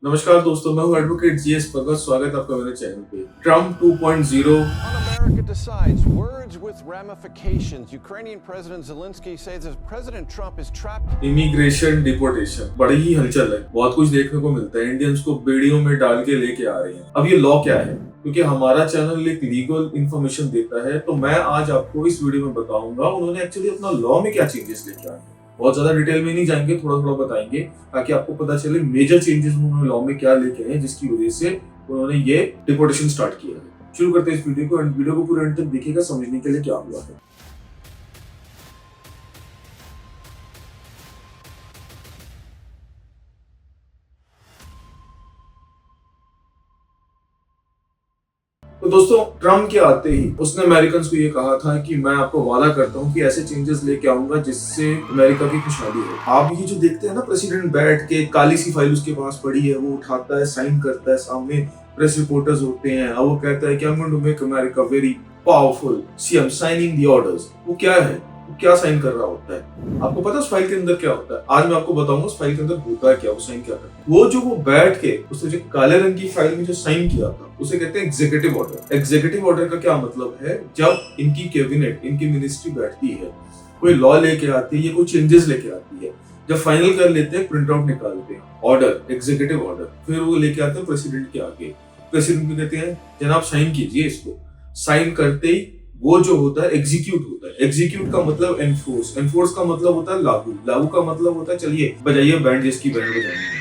नमस्कार दोस्तों, मैं हूं एडवोकेट जीएस भगत। स्वागत है आपका मेरे चैनल पे। Trump 2.0 America decides. Words with ramifications. Ukrainian President Zelensky says that President Trump is trapped. Immigration deportation बड़ी ही हलचल है। बहुत कुछ देखने को मिलता है। इंडियंस को बेड़ियों में डाल के लेके आ रही हैं। अब ये लॉ क्या है, क्योंकि हमारा चैनल एक लीगल इन्फॉर्मेशन देता है, तो मैं आज आपको इस वीडियो में बताऊंगा उन्होंने एक्चुअली अपना लॉ में क्या चेंजेस लेके आए हैं। बहुत ज्यादा डिटेल में नहीं जाएंगे, थोड़ा थोड़ा बताएंगे ताकि आपको पता चले मेजर चेंजेस उन्होंने लॉ में क्या लेके आए हैं, जिसकी वजह से उन्होंने ये डिपोर्टेशन स्टार्ट किया है। शुरू करते हैं इस वीडियो को, एंड वीडियो को पूरे एंड तक देखिएगा समझने के लिए क्या हुआ है। तो दोस्तों, ट्रम्प के आते ही उसने अमेरिकन को ये कहा था कि मैं आपको वादा करता हूँ कि ऐसे चेंजेस लेके आऊंगा जिससे अमेरिका की खुशहाली हो। आप ये जो देखते हैं ना, प्रेसिडेंट बैठ के काली सी फाइल उसके पास पड़ी है, वो उठाता है, साइन करता है, सामने प्रेस रिपोर्टर्स होते हैं और वो कहता है कि I am going to make America very powerful, see I am signing the orders. वो क्या है, वो क्या साइन कर रहा होता है? आपको पता है उस फाइल के अंदर क्या होता है? आज मैं आपको बताऊंगा उस फाइल के अंदर होता है क्या, वो साइन क्या करता है। वो बैठ के उसने जो काले रंग की फाइल में जो साइन किया था उसे कहते हैं एग्जीक्यूटिव ऑर्डर। एग्जीक्यूटिव ऑर्डर का क्या मतलब है? जब इनकी कैबिनेट, इनकी मिनिस्ट्री बैठती है, कोई लॉ लेके आती है या कोई चेंजेस लेके आती है, जब फाइनल कर लेते हैं, प्रिंट आउट निकालते हैं, ऑर्डर, एग्जीक्यूटिव ऑर्डर, फिर वो लेके आते हैं प्रेसिडेंट के आगे। प्रेसिडेंट को कहते हैं जनाब साइन कीजिए इसको। साइन करते ही वो जो होता है एग्जीक्यूट होता है। एग्जीक्यूट का मतलब एनफोर्स, एनफोर्स का मतलब होता है लागू, लागू का मतलब होता है चलिए बजाइए बैंड, जिसकी बैंड बजाएंगे।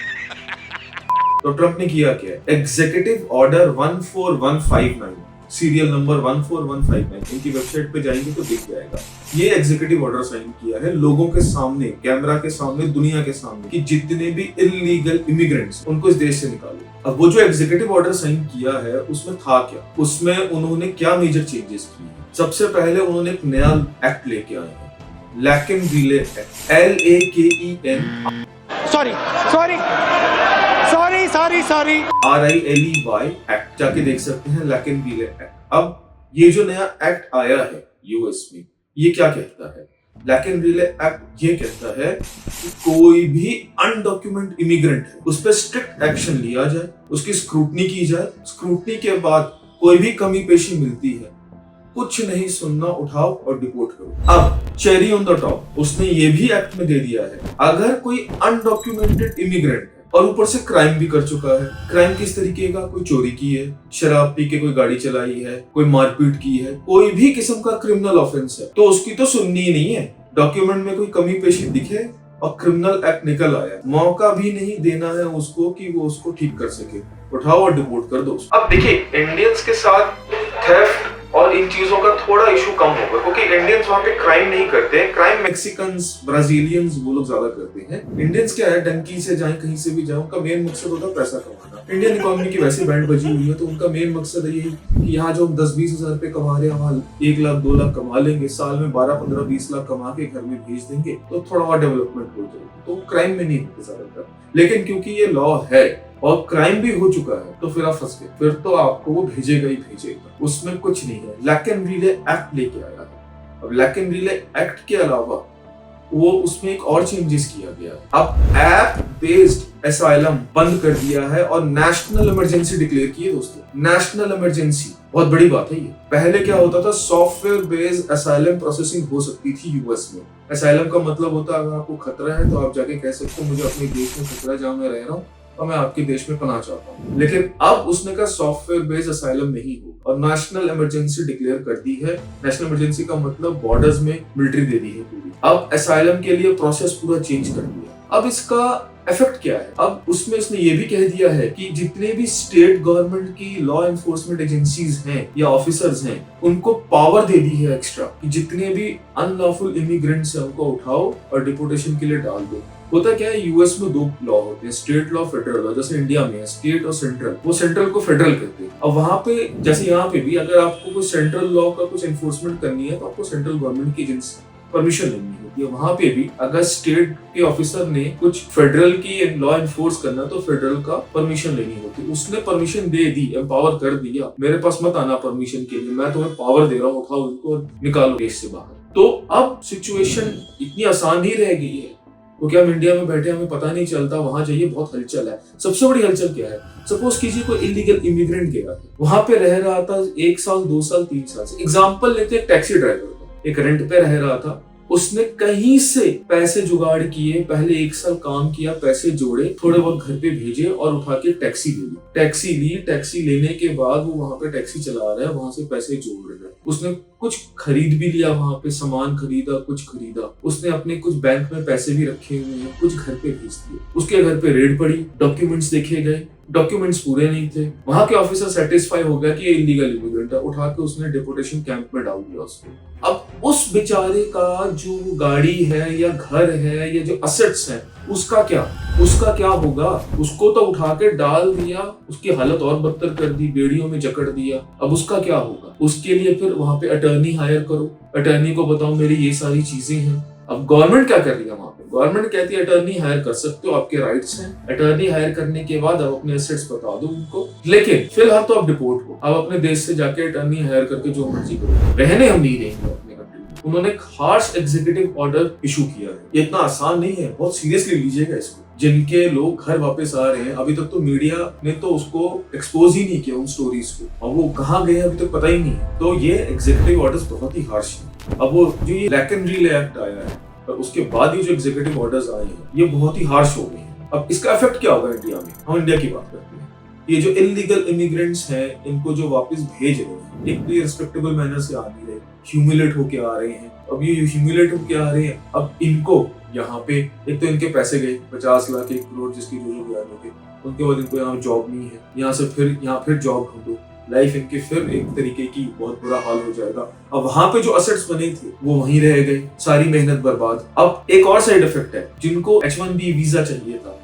तो ट्रम्प ने किया क्या? एग्जीक्यूटिव ऑर्डर 14159, सीरियल नंबर 14159, इनकी वेबसाइट पे जाएंगे तो दिख जाएगा। ये एग्जीक्यूटिव ऑर्डर साइन किया है लोगों के सामने, कैमरा के सामने, दुनिया के सामने, कि जितने भी इलीगल इमिग्रेंट्स उनको इस देश से निकालो। अब वो जो एग्जीक्यूटिव ऑर्डर साइन किया है उसमें था क्या, उसमें उन्होंने क्या मेजर चेंजेस किए? सबसे पहले उन्होंने एक नया एक्ट लेके आए हैं, Laken Riley act, LAKEN sorry sorry sorry sorry sorry RILEY act, जाके देख सकते हैं, लैकेन रिले एक्ट। अब ये जो नया एक्ट आया है यूएस में, ये क्या कहता है? लैकेन रिले एक्ट ये कहता है कि कोई भी अनडॉक्यूमेंट इमिग्रेंट है उस पर स्ट्रिक्ट एक्शन लिया जाए, उसकी स्क्रूटनी की जाए। स्क्रूटनी के बाद कोई भी कमी पेशी मिलती है, कुछ नहीं सुनना, उठाओ और डिपोर्ट करो। अब चेरी ऑन द टॉप, उसने ये भी एक्ट में दे दिया है, अगर कोई अनडॉक्यूमेंटेड इमिग्रेंट है और ऊपर से क्राइम भी कर चुका है, क्राइम किस तरीके का, कोई चोरी की है, शराब पी के कोई गाड़ी चलाई है, कोई मारपीट की है, कोई भी किस्म का क्रिमिनल ऑफेंस है, तो उसकी तो सुननी ही नहीं है। डॉक्यूमेंट में कोई कमी पेशी दिखे और क्रिमिनल एक्ट निकल आया, मौका भी नहीं देना है उसको कि वो उसको ठीक कर सके, उठाओ और डिपोर्ट कर दो। अब देखिए, इंडियंस के साथ थेफ्ट और इन चीजों का थोड़ा इशू कम होगा, क्योंकि इंडियंस वहां पे क्राइम नहीं करते हैं। क्राइम मैक्सिकन्स, ब्राजीलियंस, वो लोग ज्यादा करते हैं। इंडियंस क्या है, डंकी से जाए, कहीं से भी जाए, उनका मेन मकसद होता है पैसा कमाना। इंडियन इकोनॉमी की वैसे बैंड बजी हुई है, तो उनका मेन मकसद है यही कि यहाँ जो हम 10-20 हजार रुपए कमा रहे हैं, वहाँ 1 लाख 2 लाख कमा लेंगे, साल में 12-15-20 लाख कमा के घर में भेज देंगे, तो थोड़ा और डेवलपमेंट हो जाएगी। तो क्राइम में नहीं होते ज्यादातर, लेकिन क्योंकि ये लॉ है और क्राइम भी हो चुका है, तो फिर आप फंस गए, फिर तो आपको वो भेजेगा ही भेजेगा, उसमें कुछ नहीं है। लैकेन रिले एक्ट लेके आया है। अब लैकेन रिले एक्ट के अलावा वो उसमें एक और चेंजेस किया गया। अब ऐप बेस्ड एसाइलम बंद कर दिया है और नेशनल इमरजेंसी डिक्लेयर की है। दोस्तों, नेशनल इमरजेंसी बहुत बड़ी बात है ये। पहले क्या होता था, सॉफ्टवेयर बेस्ड एसाइलम प्रोसेसिंग हो सकती थी यूएस में। एसाइलम का मतलब होता है अगर आपको खतरा है तो आप जाके कह सकते हो मुझे अपने देश में खतरा है जहां मैं रह रहा हूँ और मैं आपके देश में पनाह चाहता हूँ। लेकिन अब उसने कहा सॉफ्टवेयर बेस्ड असाइलम नहीं हो और नेशनल इमरजेंसी डिक्लेयर कर दी है। नेशनल इमरजेंसी का मतलब बॉर्डर्स में मिलिट्री दे दी है पूरी। अब असाइलम के लिए प्रोसेस पूरा चेंज कर दिया। अब इसका इफेक्ट क्या है? अब उसमें उसने ये भी कह दिया है कि जितने भी स्टेट गवर्नमेंट की लॉ एनफोर्समेंट एजेंसीज हैं या ऑफिसर्स हैं, उनको पावर दे दी है एक्स्ट्रा कि जितने भी अनलॉफुल इमिग्रेंट्स हैं उनको उठाओ और डिपोर्टेशन के लिए डाल दो। होता क्या है, यूएस में 2 लॉ होते हैं, स्टेट लॉ, फेडरल लॉ। जैसे इंडिया में है स्टेट और सेंट्रल, वो सेंट्रल को फेडरल कहते हैं। अब वहां पे जैसे यहाँ पे भी अगर आपको कोई सेंट्रल लॉ का कुछ एनफोर्समेंट करनी है तो आपको सेंट्रल गवर्नमेंट की एजेंसी परमिशन लेनी होती है। वहां पे भी अगर स्टेट के ऑफिसर ने कुछ फेडरल की लॉ एनफोर्स करना तो फेडरल का परमिशन लेनी होती है। उसने परमिशन दे दी, एम्पावर कर दिया, मेरे पास मत आना परमिशन के लिए, मैं तुम्हें पावर दे रहा हूँ, उठाओ इनको निकालो देश से बाहर। तो अब सिचुएशन इतनी आसान नहीं रह गई है वो क्या हम इंडिया में बैठे हमें पता नहीं चलता, वहां जाइए बहुत हलचल है। सबसे बड़ी हलचल क्या है, सपोज कीजिए कोई इलीगल इमिग्रेंट गया, वहां पे रह रहा था 1 साल 2 साल 3 साल से। एग्जाम्पल लेते हैं, टैक्सी ड्राइवर का, एक रेंट पे रह रहा था, उसने कहीं से पैसे जुगाड़ किए, पहले 1 साल काम किया, पैसे जोड़े, थोड़े बहुत घर पे भेजे और उठा के टैक्सी ले ली। टैक्सी लेने के बाद वो वहां पे टैक्सी चला रहा है, वहां से पैसे जोड़ रहा है। उसने कुछ खरीद भी लिया, वहां पे सामान खरीदा, कुछ खरीदा, उसने अपने कुछ बैंक में पैसे भी रखे हुए हैं, कुछ घर पे भेज दिए। उसके घर पे रेड पड़ी, डॉक्यूमेंट्स देखे गए, डॉक्यूमेंट्स पूरे नहीं थे। वहां के ऑफिसर सेटिस्फाई हो गया कि ये इलीगल इमिग्रेंट है, उठा के उसने डिपोटेशन कैंप में डाल दिया उसको। अब उस बेचारे का जो गाड़ी है या घर है या जो असेट्स हैं, उसका क्या होगा? उसको तो उठा के डाल दिया, उसकी हालत और बदतर कर दी, बेड़ियों में जकड़ दिया। अब उसका क्या होगा? उसके लिए फिर वहां पे अटर्नी हायर करो, अटर्नी को बताओ मेरी ये सारी चीजें हैं। अब गवर्नमेंट क्या कर रही है वहां पे? गवर्नमेंट कहती है अटर्नी हायर कर सकते हो, आपके राइट्स हैं। अटर्नी हायर करने के बाद आप अपने एसेट्स बता दो उनको, लेकिन फिलहाल तो आप डिपोर्ट हो, आप अपने देश से जाके अटर्नी हायर करके जो मर्जी करो, रहने हम नहीं देंगे अपने कंट्री में। उन्होंने एक हार्श एग्जीक्यूटिव ऑर्डर इशू किया है। ये इतना आसान नहीं है, बहुत सीरियसली लीजिएगा इसको। जिनके लोग घर वापस आ रहे हैं, अभी तक तो मीडिया ने तो उसको एक्सपोज ही नहीं किया उन स्टोरीज को, और वो कहाँ गए अभी तक पता ही नहीं है। तो ये एग्जीक्यूटिव ऑर्डर्स बहुत ही हार्श है। अब वो जो ये लैकन रिले एक्ट आया है और उसके बाद ये जो एग्जीक्यूटिव ऑर्डर्स आए हैं, ये बहुत ही हार्श हो गए हैं। अब इसका इफेक्ट क्या होगा इंडिया में? हम इंडिया की बात करते हैं। ये जो इलीगल इमिग्रेंट्स हैं, इनको जो वापस भेज रहे हैं, एक तो ये रिस्पेक्टेबल मैनर से आ नहीं रहे, ह्यूमिलेट होके आ रहे हैं। अब ये ह्यूमिलेट होके आ रहे हैं, अब इनको यहाँ पे एक तो इनके पैसे गए 50 लाख 1 करोड़ जिसकी जो बयान होगी, उनके बाद इनको यहाँ जॉब नहीं है, यहाँ से फिर जॉब ढूंढो, लाइफ इनकी फिर एक तरीके की बहुत बुरा हाल हो जाएगा। अब वहां पे जो असेट्स बने थे वो वहीं रह गए, सारी मेहनत बर्बाद। अब एक और साइड इफेक्ट है, जिनको H1B वीजा चाहिए था,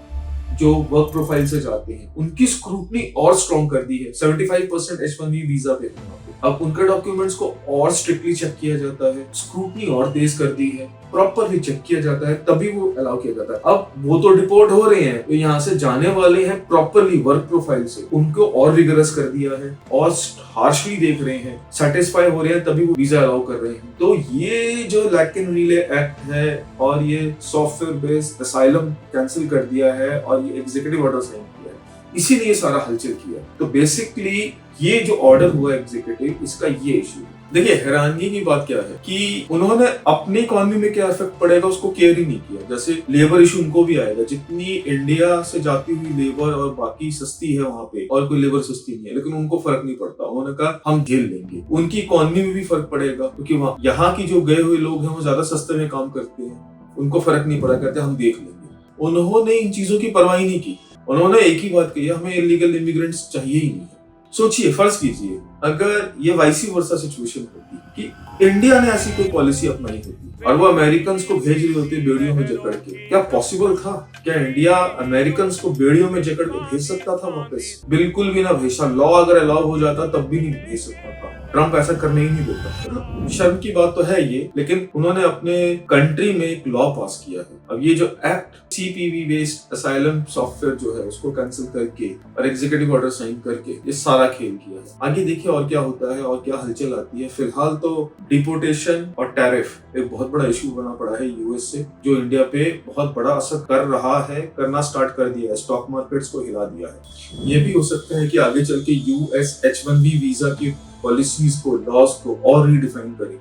जो वर्क प्रोफाइल से जाते हैं, उनकी स्क्रूटनी और स्ट्रॉन्ग कर दी है। 75% H1B वीजा पे है। अब उनके डॉक्यूमेंट्स को और स्ट्रिक्टली चेक किया जाता है, स्क्रूटनी और तेज कर दी है, प्रॉपरली चेक किया जाता है, तभी वो अलाउ किया जाता है। अब वो तो डिपोर्ट हो रहे हैं, तो यहाँ से जाने वाले हैं प्रॉपरली वर्क प्रोफाइल से, उनको और रिगरस कर दिया है और हार्शली देख रहे हैं, सेटिस्फाई हो रहे हैं, तभी वो वीजा अलाउ कर रहे हैं। तो ये जो लैकन रिले एक्ट है और ये सॉफ्टवेयर बेस्ड असाइलम कैंसिल कर दिया है और ये एग्जीक्यूटिव ऑर्डर साइन किया है, इसीलिए सारा हलचल किया। तो बेसिकली ये जो ऑर्डर हुआ एग्जीक्यूटिव, इसका ये इशू। देखिए हैरानगी की बात क्या है कि उन्होंने अपनी इकोनॉमी में क्या इफेक्ट पड़ेगा उसको केयर ही नहीं किया। जैसे लेबर इशू उनको भी आएगा, जितनी इंडिया से जाती हुई लेबर और बाकी सस्ती है वहां पे, और कोई लेबर सस्ती नहीं है, लेकिन उनको फर्क नहीं पड़ता। उन्होंने कहा हम झेल लेंगे। उनकी इकोनॉमी में भी फर्क पड़ेगा, क्योंकि वहां यहाँ की जो गए हुए लोग हैं वो ज्यादा सस्ते में काम करते हैं, उनको फर्क नहीं पड़ा, कहते हम देख लेंगे। उन्होंने इन चीजों की परवाह ही नहीं की। उन्होंने एक ही बात कही, हमें इलीगल इमिग्रेंट्स चाहिए ही नहीं। सोचिए, फर्ज कीजिए अगर ये वाइसी वर्सा सिचुएशन होती कि इंडिया ने ऐसी कोई पॉलिसी अपनाई होती और वो अमेरिकन को भेज रही होती बेड़ियों में जकड़ के, क्या पॉसिबल था? क्या इंडिया अमेरिकन को बेड़ियों में जकड़ के भेज सकता था वापस? बिल्कुल भी ना भेजा। लॉ अगर अलाउ हो जाता तब भी नहीं भेज सकता था। ट्रम्प ऐसा करने ही नहीं देता। शर्म की बात तो है ये, लेकिन उन्होंने अपने कंट्री में एक लॉ पास किया है। अब ये जो act CPV based asylum software जो है उसको कैंसिल करके और एग्जीक्यूटिव ऑर्डर साइन करके ये सारा खेल किया है। आगे देखिए और क्या होता है और क्या हलचल आती है। फिलहाल तो डिपोर्टेशन और टैरिफ एक बहुत बड़ा इशू बना पड़ा है यूएस से, जो इंडिया पे बहुत बड़ा असर कर रहा है, करना स्टार्ट कर दिया है, स्टॉक मार्केट्स को हिला दिया है। ये भी हो सकता है कि आगे चल के यूएस H1B वीजा की पॉलिसीज को, लॉज को और रीडिफाइन करे,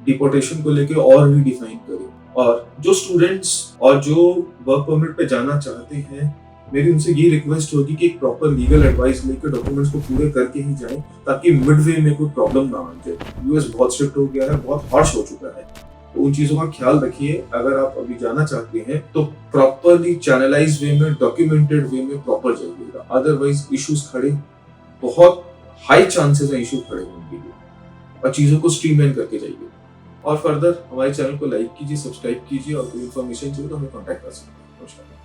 डिपोर्टेशन को लेके और रीडिफाइन करे। और जो स्टूडेंट्स और जो वर्क परमिट पे जाना चाहते हैं, मेरी उनसे ये रिक्वेस्ट होगी कि एक प्रॉपर लीगल एडवाइस लेकर डॉक्यूमेंट्स को पूरे करके ही जाएं, ताकि मिडवे में कोई प्रॉब्लम ना आ जाए। यूएस बहुत स्ट्रिक्ट हो गया है, बहुत हार्श हो चुका है, तो उन चीजों का ख्याल रखिए। अगर आप अभी जाना चाहते हैं तो प्रॉपरली चैनलाइज वे में, डॉक्यूमेंटेड वे में प्रॉपर जाइएगा, अदरवाइज इश्यूज खड़े, बहुत हाई चांसेस है इशू खड़े होने के लिए, और चीजों को स्ट्रीमलाइन करके जाइए। और फर्दर हमारे चैनल को लाइक कीजिए, सब्सक्राइब कीजिए, और कोई इन्फॉर्मेशन चाहिए तो हमें कांटेक्ट कर सकते हैं। नमस्कार।